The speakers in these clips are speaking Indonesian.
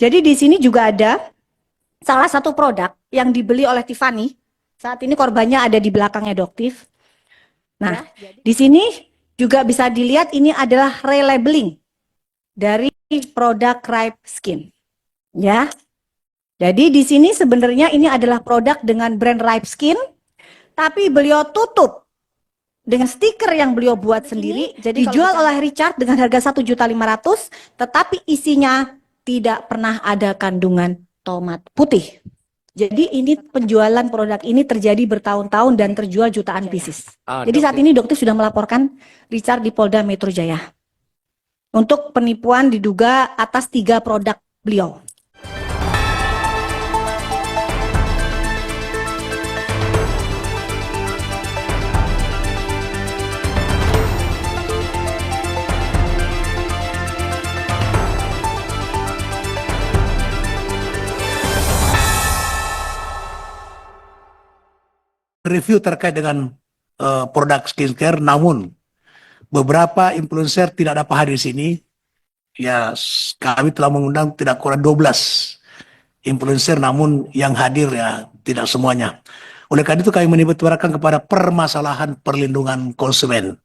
Jadi di sini juga ada salah satu produk yang dibeli oleh Tiffany. Saat ini korbannya ada di belakangnya Doktif. Nah, di sini juga bisa dilihat ini adalah relabeling dari produk Ripe Skin. Ya. Jadi di sini sebenarnya ini adalah produk dengan brand Ripe Skin, tapi beliau tutup dengan stiker yang beliau buat sendiri. Jadi dijual oleh Richard dengan harga 1.500.000, tetapi isinya tidak pernah ada kandungan tomat putih. Jadi ini penjualan produk ini terjadi bertahun-tahun dan terjual jutaan pieces. Jadi saat ini dokter sudah melaporkan Richard di Polda Metro Jaya untuk penipuan diduga atas 3 produk beliau. Review terkait dengan produk skincare, namun beberapa influencer tidak dapat hadir di sini. Ya, kami telah mengundang tidak kurang 12 influencer, namun yang hadir ya tidak semuanya. Oleh karena itu kami menitikberatkan kepada permasalahan perlindungan konsumen.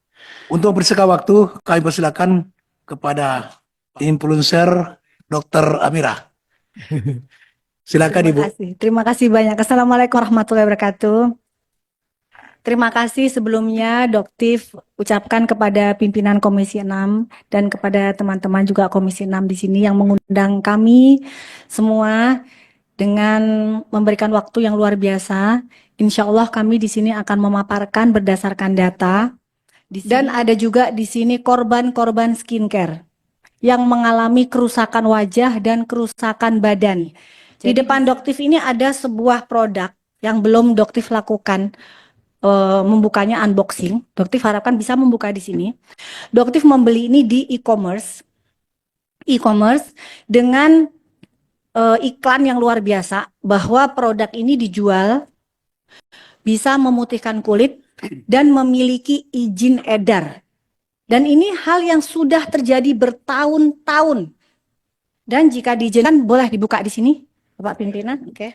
Untuk mempersingkat waktu, kami persilakan kepada influencer Dr. Amira. Silakan Ibu. Terima kasih banyak. Assalamualaikum warahmatullahi wabarakatuh. Terima kasih sebelumnya Doktif ucapkan kepada pimpinan Komisi 6 dan kepada teman-teman juga Komisi 6 di sini yang mengundang kami semua dengan memberikan waktu yang luar biasa. Insya Allah kami di sini akan memaparkan berdasarkan data. Dan ada juga di sini korban-korban skincare yang mengalami kerusakan wajah dan kerusakan badan. Di depan Doktif ini ada sebuah produk yang belum Doktif lakukan membukanya unboxing. Doktif harapkan bisa membuka di sini. Doktif membeli ini di e-commerce dengan iklan yang luar biasa bahwa produk ini dijual bisa memutihkan kulit dan memiliki izin edar. Dan ini hal yang sudah terjadi bertahun-tahun. Dan jika diizinkan boleh dibuka di sini, Bapak Pimpinan. Oke.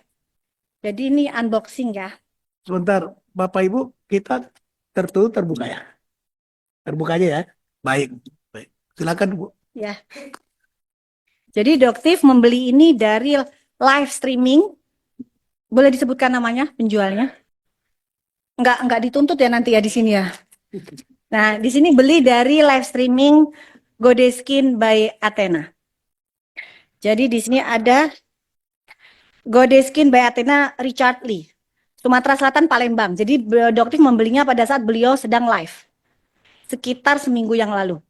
Jadi ini unboxing ya. Sebentar, Bapak Ibu, kita tertutup terbuka ya? Terbuka aja ya? Baik. Baik. Silakan Bu. Ya. Jadi Doktif membeli ini dari live streaming. Boleh disebutkan namanya penjualnya? Enggak dituntut ya nanti ya di sini ya. Nah, di sini beli dari live streaming Godeskin by Athena. Jadi di sini ada Godeskin by Athena Richard Lee. Sumatera Selatan, Palembang. Jadi Doktif membelinya pada saat beliau sedang live. Sekitar seminggu yang lalu.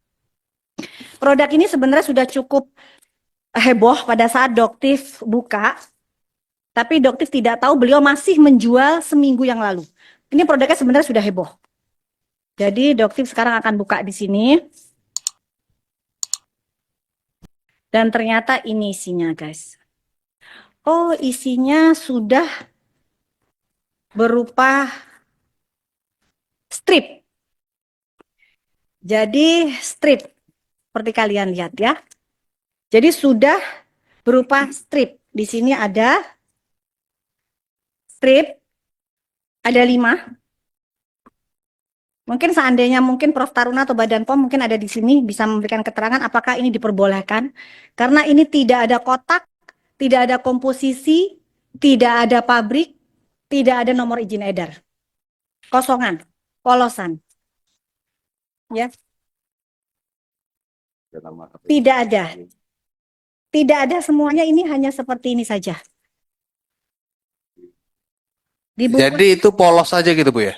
Produk ini sebenarnya sudah cukup heboh pada saat Doktif buka. Tapi Doktif tidak tahu beliau masih menjual seminggu yang lalu. Ini produknya sebenarnya sudah heboh. Jadi Doktif sekarang akan buka di sini. Dan ternyata ini isinya, guys. Oh, isinya sudah berupa strip. Jadi strip, seperti kalian lihat ya. Jadi sudah berupa strip. Di sini ada strip, ada 5. Mungkin seandainya mungkin Prof. Taruna atau Badan POM mungkin ada di sini bisa memberikan keterangan apakah ini diperbolehkan. Karena ini tidak ada kotak, tidak ada komposisi, tidak ada pabrik, tidak ada nomor izin edar. Kosongan, polosan. Ya. Tidak ada. Tidak ada semuanya, ini hanya seperti ini saja. Jadi itu polos saja gitu Bu ya?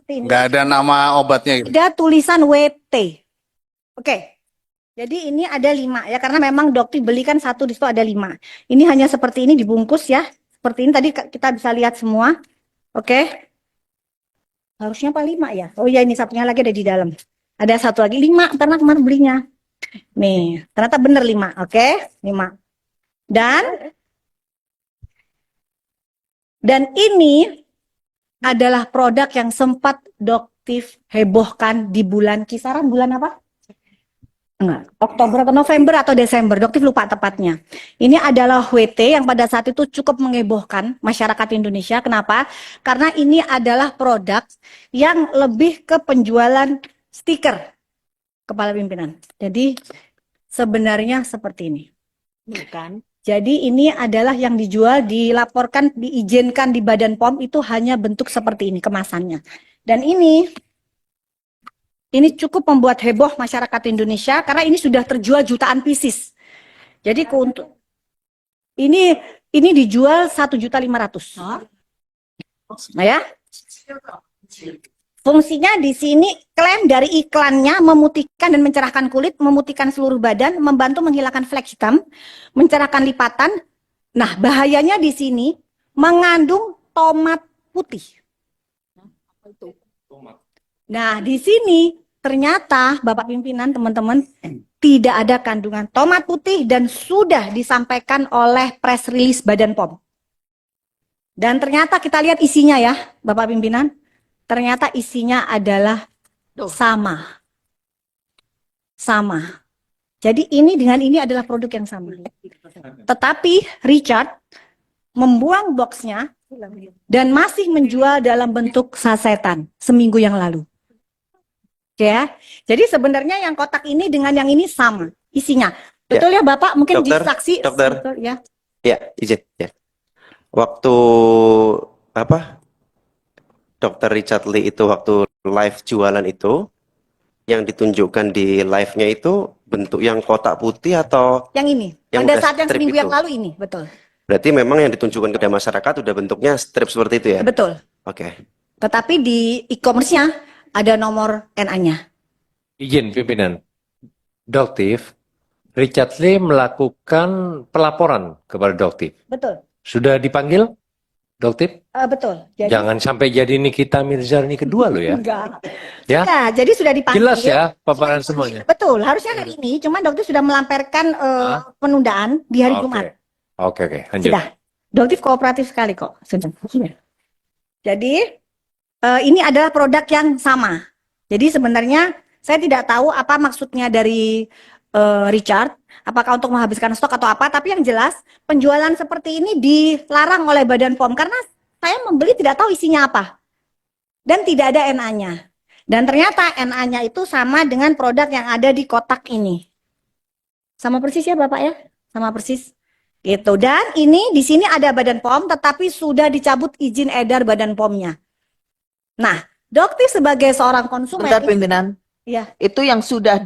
Nggak ada nama obatnya gitu? Ada tulisan WT. Oke. Jadi ini ada 5 ya, karena memang Doktif belikan 1 di situ ada 5. Ini hanya seperti ini dibungkus ya. Seperti ini tadi kita bisa lihat semua. Oke. Harusnya apa 5 ya? Oh ya, ini satunya lagi ada di dalam. Ada 1 lagi 5, karena kemarin belinya. Nih, ternyata bener 5, oke? 5. Dan ini adalah produk yang sempat Doktif hebohkan di bulan kisaran bulan apa? enggak, Oktober atau November atau Desember, Doktif lupa tepatnya. Ini adalah WT yang pada saat itu cukup mengebohkan masyarakat Indonesia. Kenapa? Karena ini adalah produk yang lebih ke penjualan stiker kepala pimpinan. Jadi sebenarnya seperti ini. Bukan. Jadi ini adalah yang dijual, dilaporkan, diizinkan di Badan POM itu hanya bentuk seperti ini kemasannya. Dan ini cukup membuat heboh masyarakat Indonesia karena ini sudah terjual jutaan pieces. Jadi ini dijual 1.500.000. Nah ya. Fungsinya di sini klaim dari iklannya memutihkan dan mencerahkan kulit, memutihkan seluruh badan, membantu menghilangkan flek hitam, mencerahkan lipatan. Nah, bahayanya di sini mengandung tomat putih. Nah, di sini ternyata Bapak Pimpinan, teman-teman, tidak ada kandungan tomat putih dan sudah disampaikan oleh press release Badan POM. Dan ternyata kita lihat isinya ya, Bapak Pimpinan. Ternyata isinya adalah sama. Sama. Jadi ini dengan ini adalah produk yang sama. Tetapi Richard membuang boxnya dan masih menjual dalam bentuk sasetan seminggu yang lalu. Ya. Jadi sebenarnya yang kotak ini dengan yang ini sama isinya. Betul ya Bapak? Mungkin Dokter, disaksi. dokter. Betul, ya. Ya, izin ya. Waktu apa? Dr. Richard Lee itu waktu live jualan itu yang ditunjukkan di live-nya itu bentuk yang kotak putih atau Yang ini. yang Pada udah saat yang strip seminggu itu? yang lalu ini, betul. Berarti memang yang ditunjukkan kepada masyarakat udah bentuknya strip seperti itu ya? Betul. Oke. Tetapi di e-commerce-nya ada nomor NA-nya. Izin pimpinan. Doktif, Richard Lee melakukan pelaporan kepada Doktif. Betul. Sudah dipanggil, Doktif? Betul. Jadi, Jangan sampai jadi Nikita Mirzani kedua loh ya. enggak. Ya, Nah, jadi sudah dipanggil. jelas ya paparan semuanya. Betul, harusnya hari ini, cuman dokter sudah melamparkan penundaan di hari Oke. Jumat. Oke, lanjut. Sudah. Dokter kooperatif sekali kok. Sudah. Jadi ini adalah produk yang sama. Jadi sebenarnya saya tidak tahu apa maksudnya dari Richard, apakah untuk menghabiskan stok atau apa, tapi yang jelas penjualan seperti ini dilarang oleh Badan POM karena saya membeli tidak tahu isinya apa. Dan tidak ada NA-nya. Dan ternyata NA-nya itu sama dengan produk yang ada di kotak ini. Sama persis ya Bapak ya? Sama persis. Gitu. Dan ini di sini ada Badan POM tetapi sudah dicabut izin edar Badan POM-nya. Nah, Dokter sebagai seorang konsumen, Bentar pimpinan. ya, Itu yang sudah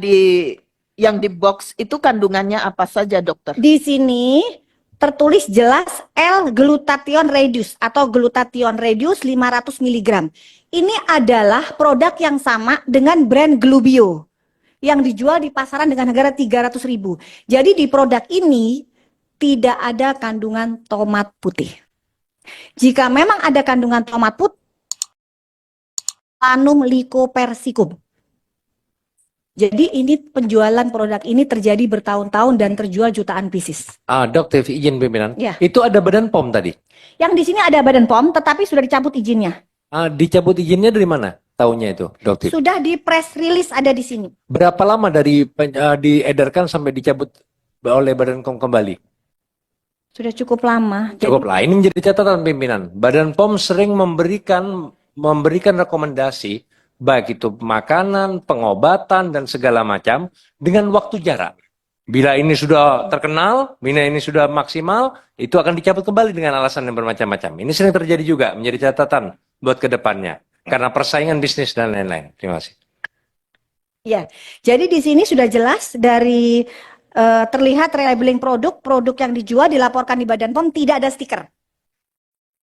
yang di box itu kandungannya apa saja, dokter? di sini tertulis jelas L-glutathione reduce atau glutathione reduce 500 mg. Ini adalah produk yang sama dengan brand Glubio yang dijual di pasaran dengan harga 300.000. Jadi di produk ini tidak ada kandungan tomat putih. Jika memang ada kandungan tomat putih, Solanum lycopersicum. Jadi ini penjualan produk ini terjadi bertahun-tahun dan terjual jutaan pieces. Doktif, izin pimpinan. Ya. Itu ada Badan POM tadi. Yang di sini ada Badan POM tetapi sudah dicabut izinnya. Dicabut izinnya dari mana? Tahunnya itu, Doktif. Sudah di press release ada di sini. Berapa lama dari diedarkan sampai dicabut oleh Badan POM kembali? Sudah cukup lama. Cukup lah. Ini menjadi catatan pimpinan. Badan POM sering memberikan rekomendasi baik itu makanan, pengobatan dan segala macam dengan waktu jarak. Bila ini sudah terkenal, bila ini sudah maksimal, itu akan dicabut kembali dengan alasan yang bermacam-macam. Ini sering terjadi juga menjadi catatan buat ke depannya karena persaingan bisnis dan lain-lain. Terima kasih. Ya. Jadi di sini sudah jelas dari terlihat relabeling produk yang dijual dilaporkan di Badan POM tidak ada stiker.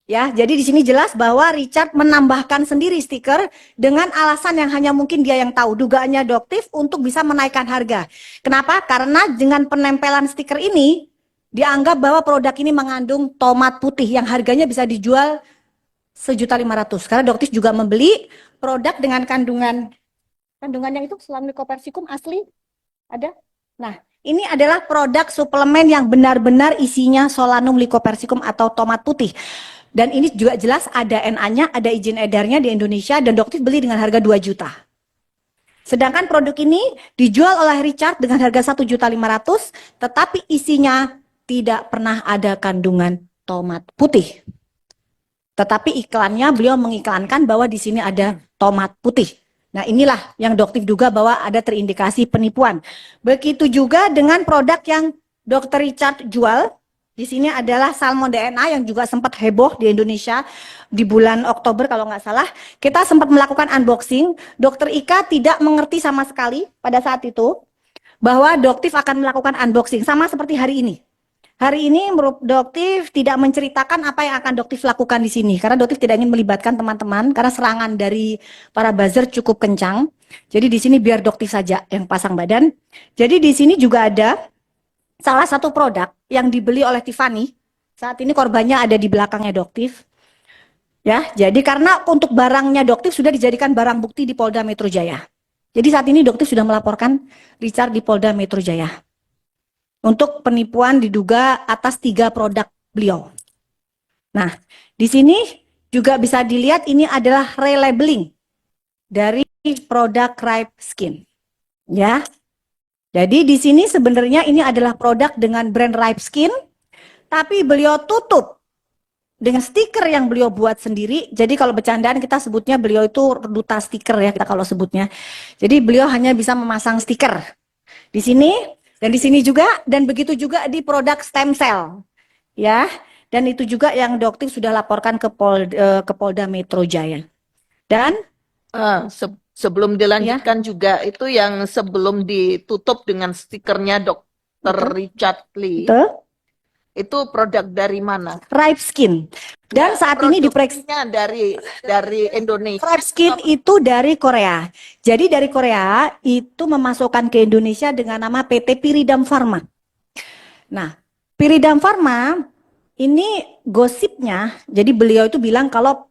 Ya, jadi di sini jelas bahwa Richard menambahkan sendiri stiker dengan alasan yang hanya mungkin dia yang tahu. Dugaannya Doktif untuk bisa menaikkan harga. Kenapa? Karena dengan penempelan stiker ini dianggap bahwa produk ini mengandung tomat putih yang harganya bisa dijual 1.500.000. Karena Doktif juga membeli produk dengan kandungan yang itu Solanum lycopersicum asli ada. Nah, ini adalah produk suplemen yang benar-benar isinya Solanum lycopersicum atau tomat putih. Dan ini juga jelas ada NA-nya, ada izin edarnya di Indonesia dan Doktif beli dengan harga 2 juta. Sedangkan produk ini dijual oleh Richard dengan harga 1.500.000, tetapi isinya tidak pernah ada kandungan tomat putih. Tetapi iklannya beliau mengiklankan bahwa di sini ada tomat putih. Nah, inilah yang Doktif duga bahwa ada terindikasi penipuan. Begitu juga dengan produk yang Dr. Richard jual. Di sini adalah salmon DNA yang juga sempat heboh di Indonesia di bulan Oktober kalau nggak salah. Kita sempat melakukan unboxing. Dr. Ika tidak mengerti sama sekali pada saat itu bahwa Doktif akan melakukan unboxing sama seperti hari ini. Hari ini Doktif tidak menceritakan apa yang akan Doktif lakukan di sini karena Doktif tidak ingin melibatkan teman-teman karena serangan dari para buzzer cukup kencang. Jadi di sini biar Doktif saja yang pasang badan. Jadi di sini juga ada salah satu produk yang dibeli oleh Tiffany. Saat ini korbannya ada di belakangnya Doktif. Ya, jadi karena untuk barangnya Doktif sudah dijadikan barang bukti di Polda Metro Jaya. Jadi saat ini Doktif sudah melaporkan Richard di Polda Metro Jaya untuk penipuan diduga atas 3 produk beliau. Nah, di sini juga bisa dilihat ini adalah relabeling dari produk Ripe Skin. Ya. Jadi di sini sebenarnya ini adalah produk dengan brand Ripe Skin, tapi beliau tutup dengan stiker yang beliau buat sendiri. Jadi kalau bercandaan kita sebutnya beliau itu duta stiker ya kita kalau sebutnya. Jadi beliau hanya bisa memasang stiker di sini dan di sini juga, dan begitu juga di produk stem cell, ya. Dan itu juga yang Doktif sudah laporkan ke Polda Metro Jaya. Dan Sebelum dilanjutkan juga itu yang sebelum ditutup dengan stikernya Dr. Richard Lee. Betul. Itu produk dari mana? Ripe Skin. Dan saat ini Produksinya dari Indonesia. Ripe Skin itu dari Korea. Jadi dari Korea itu memasukkan ke Indonesia dengan nama PT Piridam Pharma. Nah, Piridam Pharma ini gosipnya, jadi beliau itu bilang kalau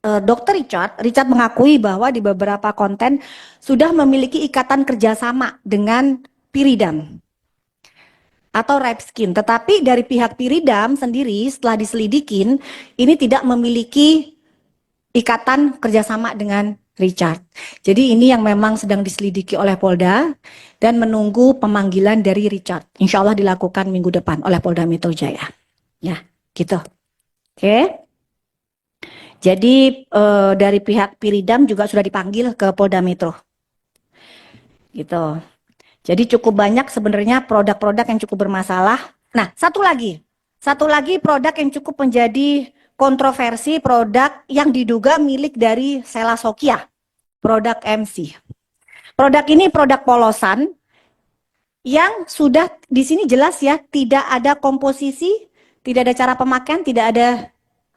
Dr. Richard mengakui bahwa di beberapa konten sudah memiliki ikatan kerjasama dengan Piridam atau Ripe Skin. Tetapi dari pihak Piridam sendiri setelah diselidikin, ini tidak memiliki ikatan kerjasama dengan Richard. Jadi ini yang memang sedang diselidiki oleh Polda dan menunggu pemanggilan dari Richard. Insya Allah dilakukan minggu depan oleh Polda Metro Jaya. Ya, gitu. Oke. Jadi dari pihak Piridam juga sudah dipanggil ke Polda Metro. Gitu. Jadi cukup banyak sebenarnya produk-produk yang cukup bermasalah. Nah, satu lagi produk yang cukup menjadi kontroversi, produk yang diduga milik dari Sela Sokia, produk MC. Produk ini produk polosan yang sudah di sini jelas ya, tidak ada komposisi, tidak ada cara pemakaian, tidak ada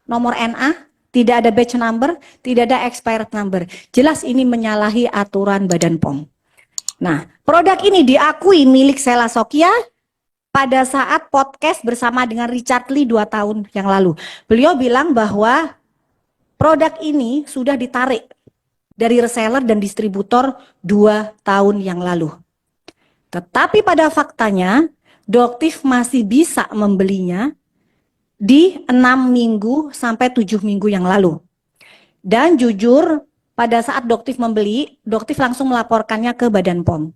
nomor NA, tidak ada batch number, tidak ada expired number. Jelas ini menyalahi aturan Badan POM. Nah, produk ini diakui milik Sela Sokia pada saat podcast bersama dengan Richard Lee 2 tahun yang lalu. Beliau bilang bahwa produk ini sudah ditarik dari reseller dan distributor 2 tahun yang lalu. Tetapi pada faktanya, Doktif masih bisa membelinya di 6 minggu sampai 7 minggu yang lalu. Dan jujur, pada saat Doktif membeli, Doktif langsung melaporkannya ke Badan POM.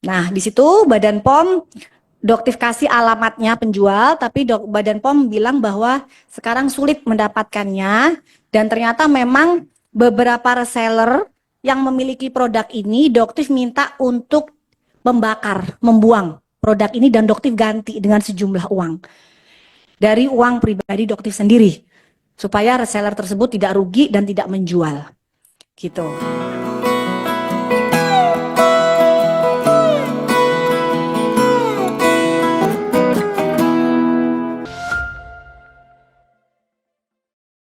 Nah, di situ Badan POM, Doktif kasih alamatnya penjual, tapi Badan POM bilang bahwa sekarang sulit mendapatkannya, dan ternyata memang beberapa reseller yang memiliki produk ini, Doktif minta untuk membakar, membuang produk ini, dan Doktif ganti dengan sejumlah uang. Dari uang pribadi Doktif sendiri, supaya reseller tersebut tidak rugi dan tidak menjual. Gitu.